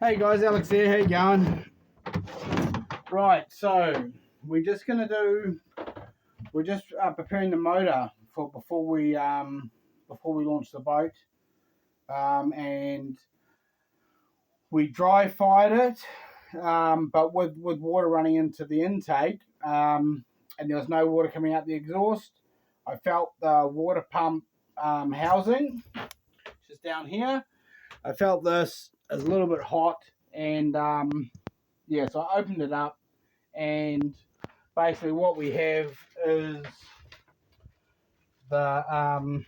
Hey guys, Alex here. How you going? Right, so we're just preparing the motor for before we launch the boat, and we dry fired it, but with water running into the intake, and there was no water coming out the exhaust. I felt the water pump housing, which is down here. I felt this is a little bit hot, and yeah, so I opened it up, and basically what we have is the I'm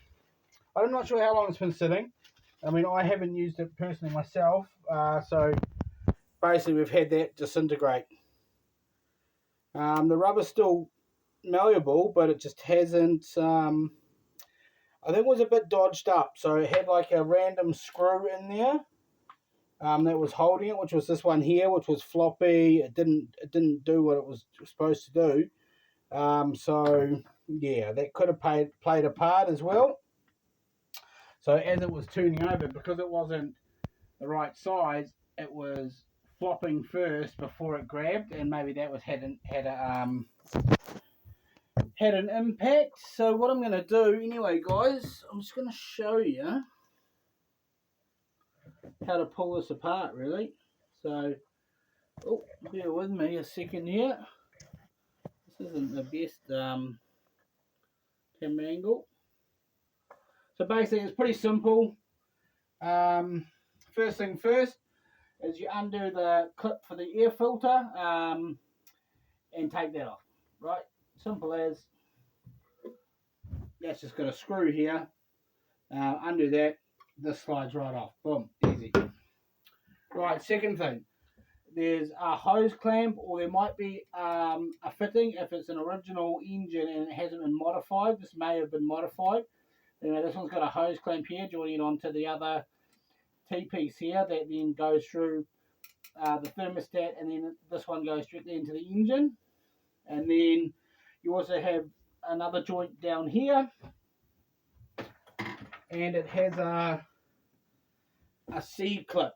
not sure how long it's been sitting. I mean, I haven't used it personally myself, so basically we've had that disintegrate. The rubber's still malleable, but it just hasn't. I think it was a bit dodged up, so it had like a random screw in there that was holding it, which was this one here, which was floppy. It didn't do what it was supposed to do. So yeah, that could have played a part as well. So as it was turning over, because it wasn't the right size, it was flopping first before it grabbed, and maybe that was had an impact. So what I'm going to do anyway, guys, I'm just going to show you how to pull this apart, really. So, oh, bear with me a second here. This isn't the best camera angle. So basically, it's pretty simple. First thing first is you undo the clip for the air filter and take that off. Right, simple as. That's just got a screw here. Undo that. This slides right off. Boom, easy. Right, second thing. There's a hose clamp, or there might be a fitting if it's an original engine and it hasn't been modified. This may have been modified. This one's got a hose clamp here joining it onto the other T-piece here that then goes through the thermostat, and then this one goes directly into the engine. And then you also have another joint down here, and it has a C-clip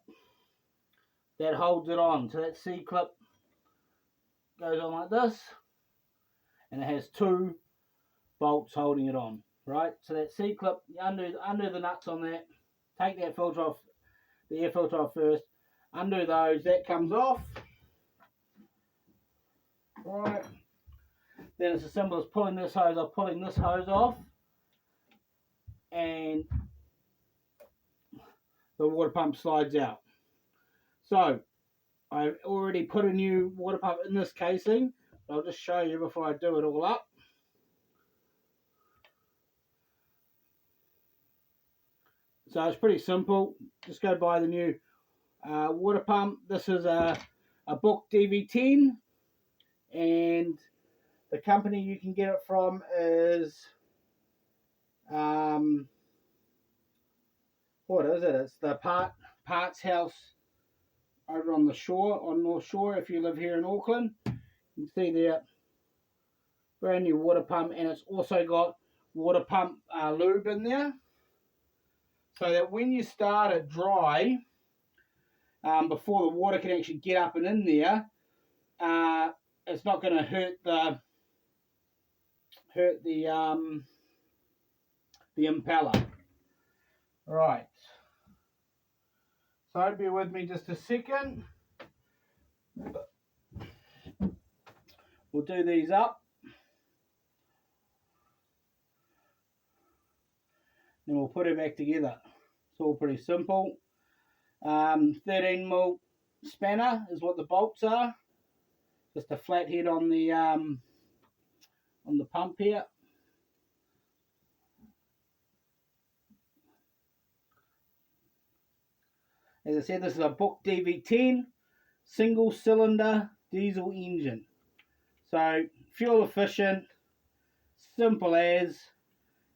that holds it on. So that C-clip goes on like this, and it has two bolts holding it on, right? So that C-clip, undo the nuts on that, take that filter off, the air filter off first, undo those, that comes off, right? Then it's as simple as pulling this hose off, and the water pump slides out. So I've already put a new water pump in this casing. I'll just show you before I do it all up. So it's pretty simple. Just go buy the new water pump. This is a bukh DV10, and the company you can get it from is what is it? It's the Parts House over on the shore, on North Shore. If you live here in Auckland, you can see their brand new water pump, and it's also got water pump lube in there, so that when you start it dry, before the water can actually get up and in there, it's not going to hurt the impeller. Right. So bear with me just a second. We'll do these up. Then we'll put it back together. It's all pretty simple. 13mm spanner is what the bolts are. Just a flat head on the pump here. As I said, this is a bukh DV10 single cylinder diesel engine. So fuel efficient, simple as.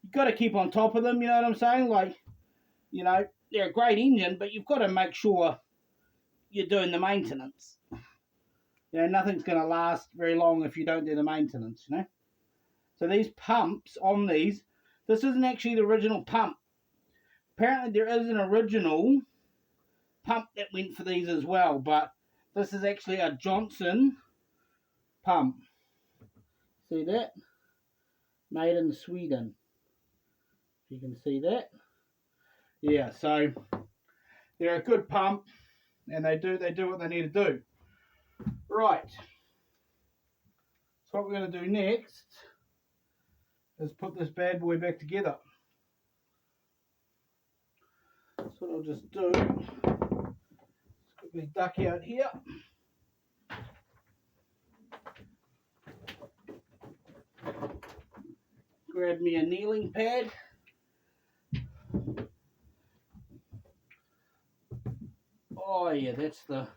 You've got to keep on top of them, you know what I'm saying? Like, you know, they're a great engine, but you've got to make sure you're doing the maintenance. You know, nothing's going to last very long if you don't do the maintenance, you know. So these pumps on these, this isn't actually the original pump. Apparently there is an original pump that went for these as well, but this is actually a Johnson pump. See that? Made in Sweden. You can see that. Yeah, so they're a good pump, and they do what they need to do. Right. So what we're going to do next is put this bad boy back together. So what I'll just do, let's quickly duck out here. Grab me a kneeling pad. Oh yeah, that's the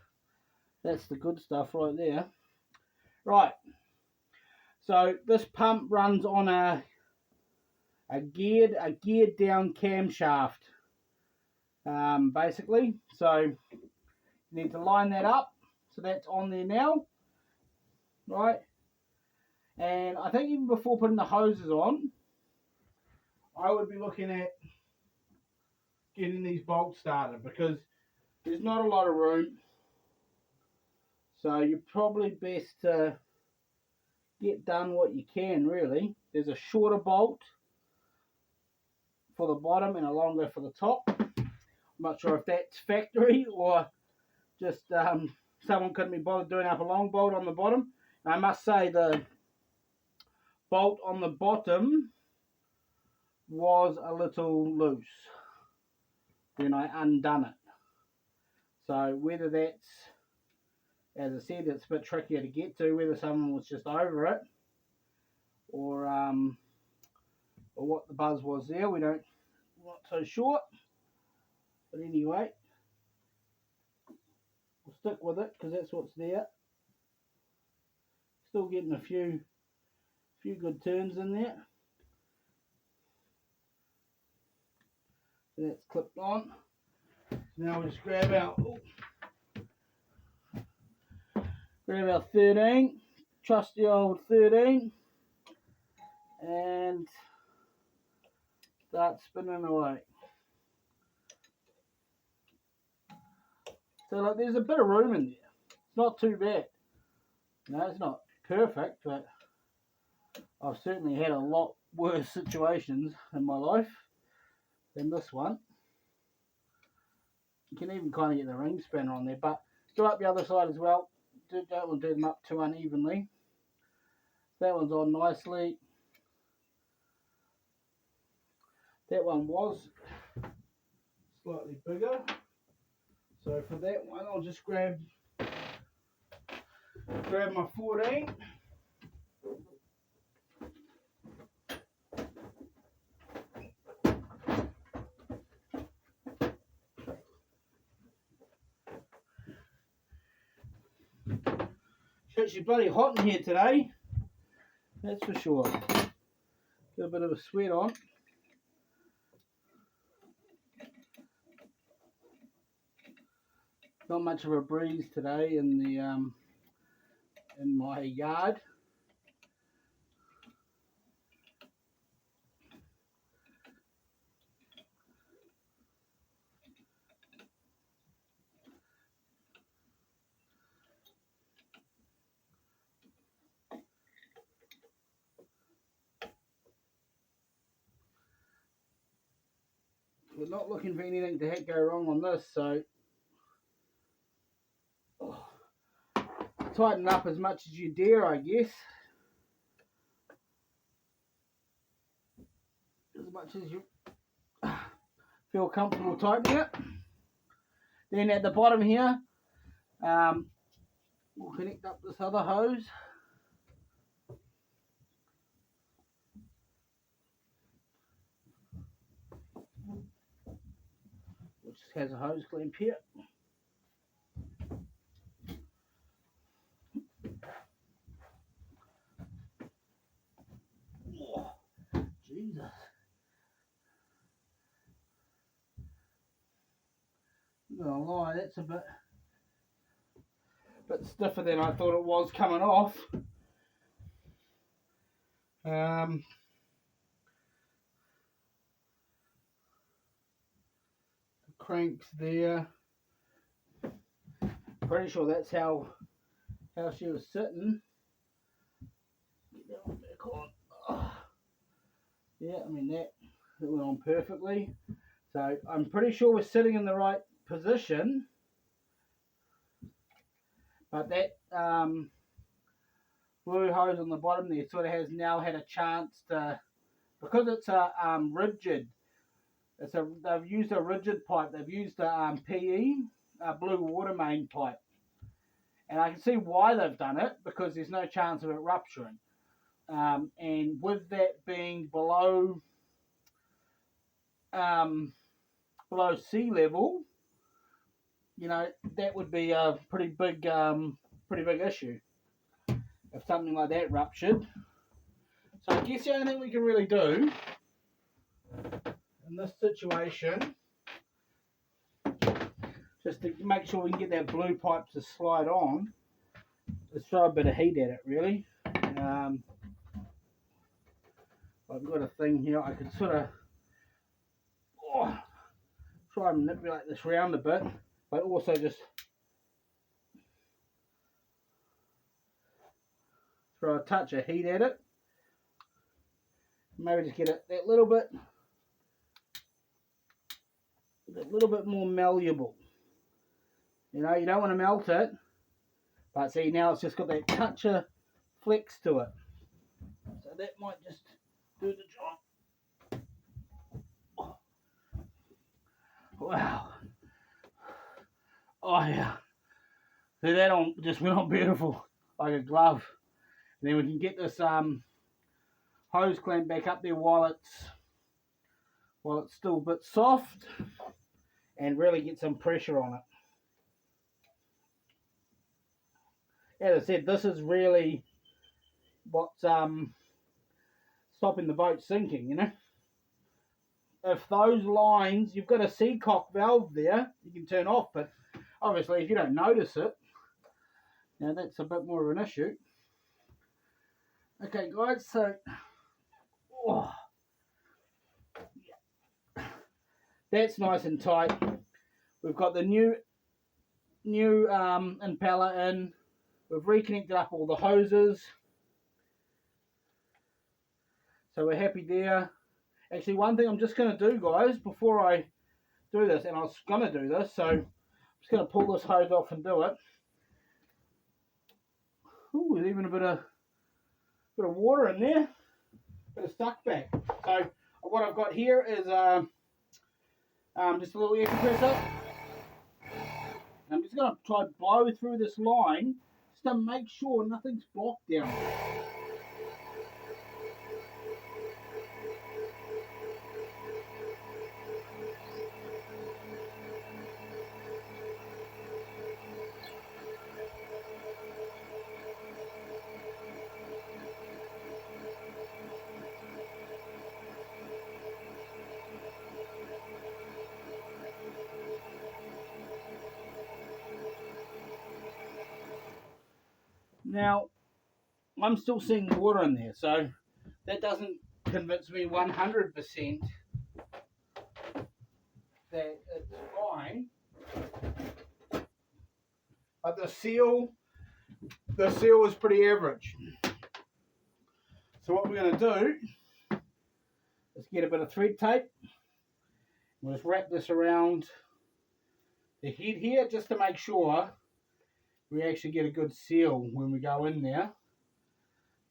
good stuff right there. Right. So this pump runs on a geared down camshaft, basically. So you need to line that up. So that's on there now, right? And I think even before putting the hoses on, I would be looking at getting these bolts started, because there's not a lot of room. So you're probably best to get done what you can, really. There's a shorter bolt for the bottom and a longer for the top. I'm not sure if that's factory or just someone couldn't be bothered doing up a long bolt on the bottom. And I must say the bolt on the bottom was a little loose when I undone it. So whether that's, as I said, it's a bit trickier to get to, whether someone was just over it, or what the buzz was there, we're not so sure. But anyway, we'll stick with it because that's what's there. Still getting a few good turns in there. So that's clipped on. So now we'll just grab our 13, trusty old 13, and start spinning away. So like, there's a bit of room in there. It's not too bad. No, it's not perfect, but I've certainly had a lot worse situations in my life than this one. You can even kind of get the ring spanner on there, but go up the other side as well. Don't do them up too unevenly. That one's on nicely. That one was slightly bigger. So for that one, I'll just grab my 14. It's actually bloody hot in here today, that's for sure. Got a bit of a sweat on. Not much of a breeze today in the in my yard. We're not looking for anything to go wrong on this, so tighten up as much as you dare, I guess. As much as you feel comfortable tightening it. Then at the bottom here, we'll connect up this other hose. Which has a hose clamp here. Oh, Jesus. I'm not gonna lie, that's a bit stiffer than I thought it was coming off. The crank's there. pretty sure that's how she was sitting. Get that one back on. Oh. Yeah, I mean that went on perfectly. So I'm pretty sure we're sitting in the right position. But that blue hose on the bottom there sort of has now had a chance to, because it's a rigid. They've used a rigid pipe. They've used a PE, a blue water main pipe, and I can see why they've done it, because there's no chance of it rupturing. And with that being below sea level, you know, that would be a pretty big issue if something like that ruptured. So I guess the only thing we can really do in this situation, just to make sure we can get that blue pipe to slide on, is throw a bit of heat at it, really. I've got a thing here, I could sort of try and manipulate this round a bit, but also just throw a touch of heat at it. Maybe just get it that little bit more malleable. You know, you don't want to melt it, but see, now it's just got that touch of flex to it. So that might just do the job. Wow. Oh yeah. So that just went on beautiful, like a glove. And then we can get this hose clamp back up there while it's still a bit soft, and really get some pressure on it. As I said, this is really what's stopping the boat sinking, you know. If those lines, you've got a seacock valve there, you can turn off, but obviously if you don't notice it, now that's a bit more of an issue. Okay guys, so that's nice and tight. We've got the new impeller in. We've reconnected up all the hoses, so we're happy there. Actually, one thing I'm just going to do, guys, before I do this, and I was going to do this, so I'm just going to pull this hose off and do it. Ooh, there's even a bit of water in there, bit of stuck back. So what I've got here is just a little air compressor. I'm just going to try to blow through this line just to make sure nothing's blocked down there. Now, I'm still seeing water in there, so that doesn't convince me 100% that it's fine. But the seal is pretty average. So what we're going to do is get a bit of thread tape. We'll just wrap this around the head here just to make sure we actually get a good seal when we go in there,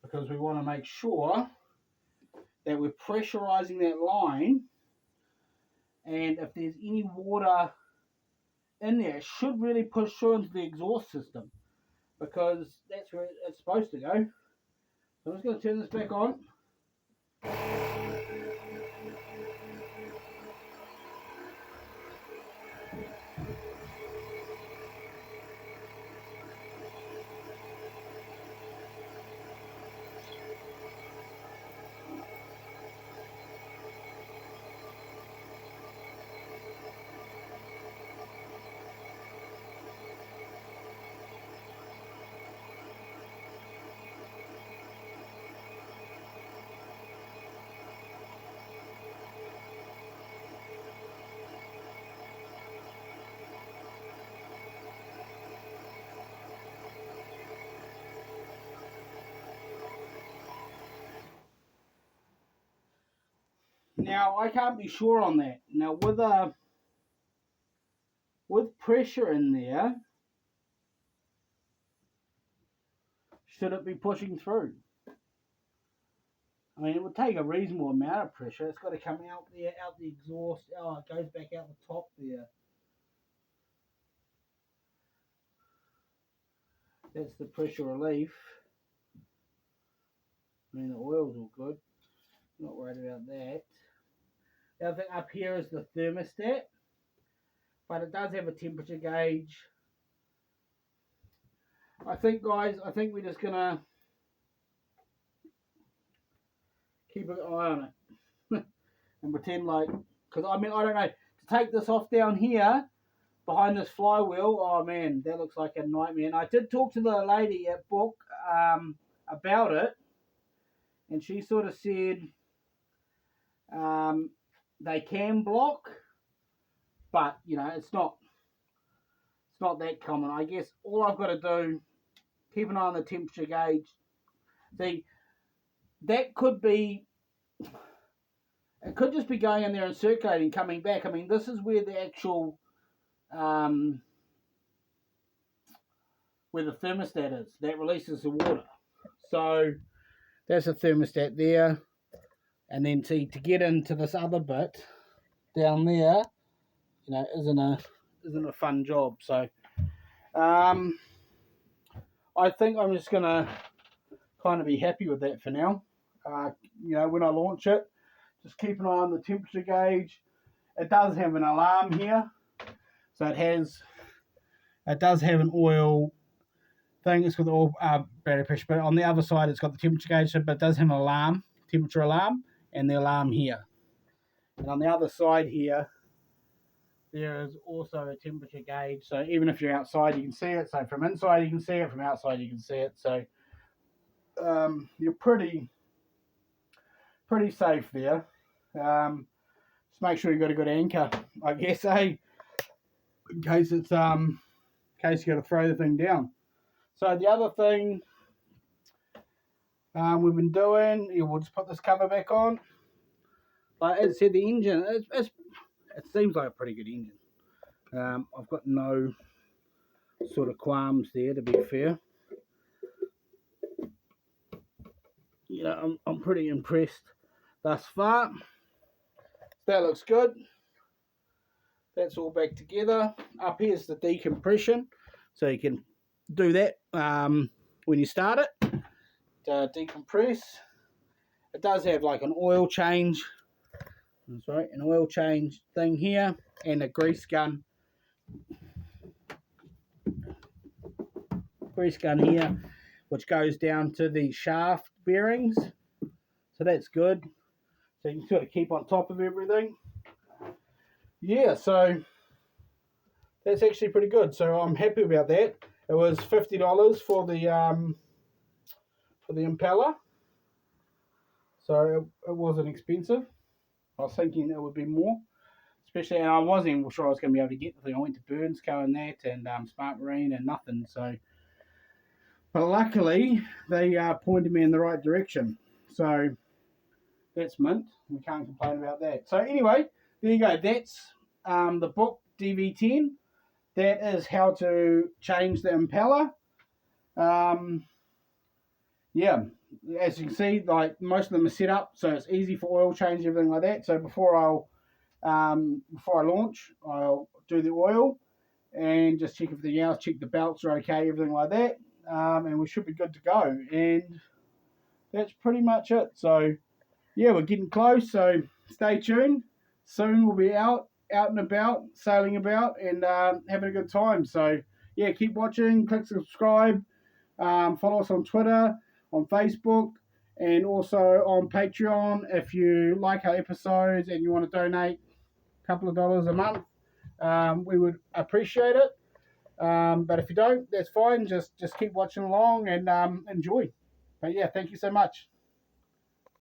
because we want to make sure that we're pressurizing that line, and if there's any water in there, it should really push through into the exhaust system, because that's where it's supposed to go. So I'm just going to turn this back on. Now I can't be sure on that. Now with pressure in there, should it be pushing through? I mean, it would take a reasonable amount of pressure. It's got to come out there, out the exhaust. Oh, it goes back out the top there. That's the pressure relief. I mean, the oil's all good. Not worried about that. The other thing up here is the thermostat, but it does have a temperature gauge. I think, guys, we're just gonna keep an eye on it and pretend like, because I mean, I don't know, to take this off down here behind this flywheel, oh man, that looks like a nightmare. And I did talk to the lady at Bukh about it, and she sort of said they can block, but you know, it's not that common. I guess all I've got to do, keep an eye on the temperature gauge. See, that could be, it could just be going in there and circulating, coming back. I mean, this is where the actual where the thermostat is that releases the water. So that's a thermostat there, and then see, to get into this other bit down there, you know, isn't a fun job. So I think I'm just gonna kind of be happy with that for now. You know, when I launch it, just keep an eye on the temperature gauge. It does have an alarm here, so it does have an oil thing. It's got the oil battery pressure, but on the other side it's got the temperature gauge, but it does have an alarm, temperature alarm, and the alarm here. And on the other side here, there is also a temperature gauge. So even if you're outside, you can see it. So from inside you can see it, from outside you can see it. So you're pretty safe there. Just make sure you've got a good anchor, I guess, in case it's in case you got to throw the thing down. So the other thing we've been doing, we'll just put this cover back on. Like as I said, the engine, it seems like a pretty good engine. I've got no sort of qualms there, to be fair. You know, I'm pretty impressed thus far. That looks good. That's all back together. Up here's the decompression, so you can do that when you start it to decompress. It does have like an oil change. Sorry, an oil change thing here, and a grease gun. Grease gun here, which goes down to the shaft bearings. So that's good. So you can sort of keep on top of everything. Yeah, so that's actually pretty good. So I'm happy about that. It was $50 for the impeller. So it wasn't expensive. I was thinking it would be more. Especially, and I wasn't even sure I was going to be able to get the thing. I went to Burns Co and that, and Smart Marine and nothing. So, but luckily they pointed me in the right direction. So that's mint. We can't complain about that. So anyway, there you go. That's the Bukh DV10. That is how to change the impeller. Yeah, as you can see, like most of them are set up, so it's easy for oil change, everything like that. So before I launch, I'll do the oil and just check everything else, check the belts are okay, everything like that, and we should be good to go. And that's pretty much it. So yeah, we're getting close, so stay tuned. Soon we'll be out and about, sailing about, and having a good time. So yeah, keep watching, click subscribe, follow us on Twitter, on Facebook, and also on Patreon. If you like our episodes and you want to donate a couple of dollars a month, we would appreciate it. But if you don't, that's fine. Just keep watching along and enjoy. But yeah, thank you so much.